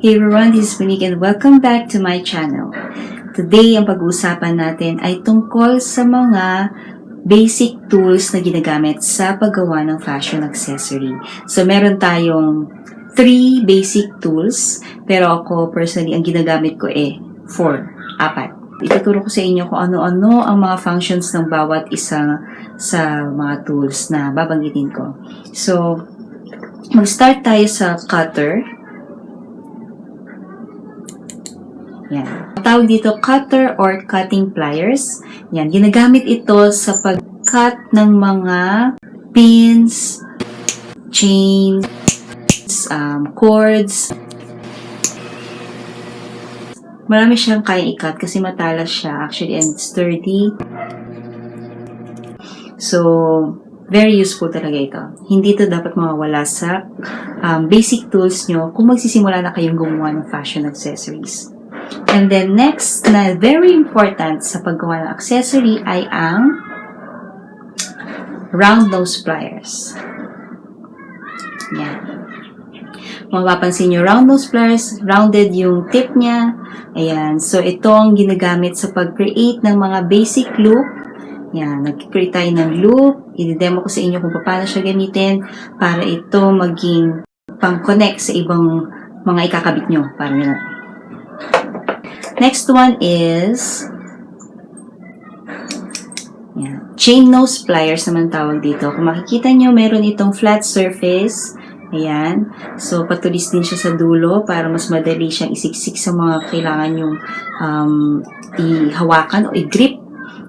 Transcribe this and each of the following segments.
Hey everyone, this is Monnick and welcome back to my channel. Today, ang pag-uusapan natin ay tungkol sa mga basic tools na ginagamit sa paggawa ng fashion accessory. So, meron tayong 3 basic tools, pero ako personally, ang ginagamit ko 4. Ituturo ko sa inyo kung ano-ano ang mga functions ng bawat isa sa mga tools na babanggitin ko. So, mag-start tayo sa cutter. Yan. Tawag dito cutter or cutting pliers. Yan. Ginagamit ito sa pag-cut ng mga pins, chains, cords. Marami siyang kayang i-cut kasi matalas siya actually and sturdy. So, very useful talaga ito. Hindi ito dapat mawawala sa basic tools nyo kung magsisimula na kayong gumawa ng fashion accessories. And then next na very important sa paggawa ng accessory ay ang round nose pliers. Yan. Mapapansin nyo, round nose pliers, rounded yung tip niya. Ayan. So, ito ang ginagamit sa pag-create ng mga basic loop. Yan. Nag-create tayo ng loop. I-demo ko sa inyo kung paano siya gamitin para ito maging pang-connect sa ibang mga ikakabit nyo. Para nyo natin. Next one is chain nose pliers naman tawag dito. Kung makikita nyo, meron itong flat surface. Ayan. So, patulis din siya sa dulo para mas madali siyang isiksik sa mga kailangan yung ihawakan o i-grip.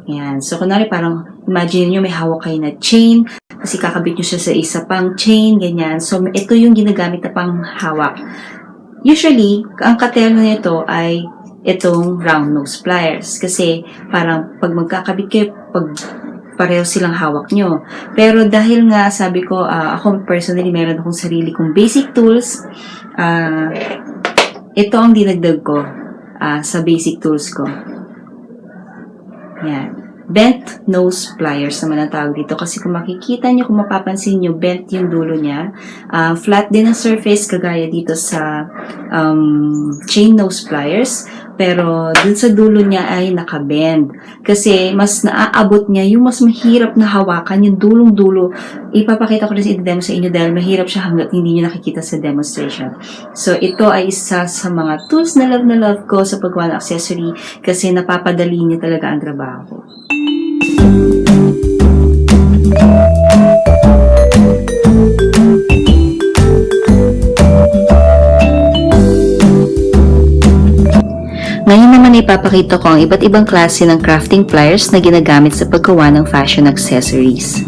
Ayan. So, kunwari parang imagine nyo may hawak kayo na chain kasi kakabit nyo siya sa isa pang chain, ganyan. So, ito yung ginagamit na pang hawak. Usually, ang katerno nito ay itong round nose pliers. Kasi parang pag magkakabit kayo, pag pareho silang hawak nyo. Pero dahil nga sabi ko, ako personally meron akong sarili kong basic tools. Ito ang dinagdag ko sa basic tools ko. Yan. Bent nose pliers naman ang tawag dito. Kasi kung makikita nyo, kung mapapansin nyo, bent yung dulo niya. Flat din ang surface, kagaya dito sa chain nose pliers. Pero dun sa dulo niya ay nakabend. Kasi mas naaabot niya yung mas mahirap na hawakan, yung dulong-dulo. Ipapakita ko rin sa demo sa inyo dahil mahirap siya hanggat hindi nyo nakikita sa demonstration. So, ito ay isa sa mga tools na love ko sa paggawa ng accessory kasi napapadali niya talaga ang trabaho. Ngayon naman ipapakita ko ang iba't ibang klase ng crafting pliers na ginagamit sa paggawa ng fashion accessories.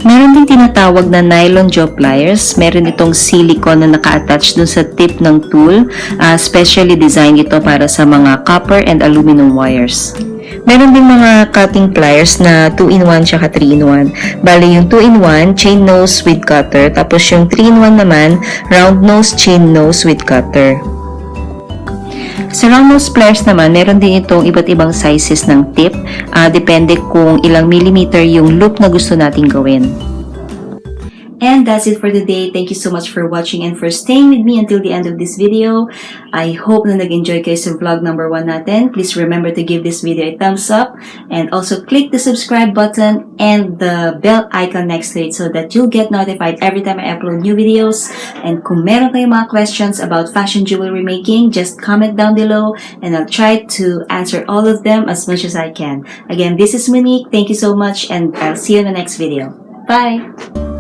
Meron din tinatawag na nylon jaw pliers. Meron itong silicone na naka-attach dun sa tip ng tool. Specially designed ito para sa mga copper and aluminum wires. Meron din mga cutting pliers na 2-in-1 tsaka 3-in-1. Bali yung 2-in-1, chain nose with cutter. Tapos yung 3-in-1 naman, round nose, chain nose with cutter. Sa round nose pliers naman, meron din itong iba't ibang sizes ng tip. Depende kung ilang millimeter yung loop na gusto nating gawin. And that's it for today. Thank you so much for watching and for staying with me until the end of this video. I hope na nag-enjoy kayo sa vlog number 1 natin. Please remember to give this video a thumbs up and also click the subscribe button and the bell icon next to it so that you'll get notified every time I upload new videos. And kung meron kayong mga questions about fashion jewelry making, just comment down below and I'll try to answer all of them as much as I can. Again, this is Monnick. Thank you so much and I'll see you in the next video. Bye!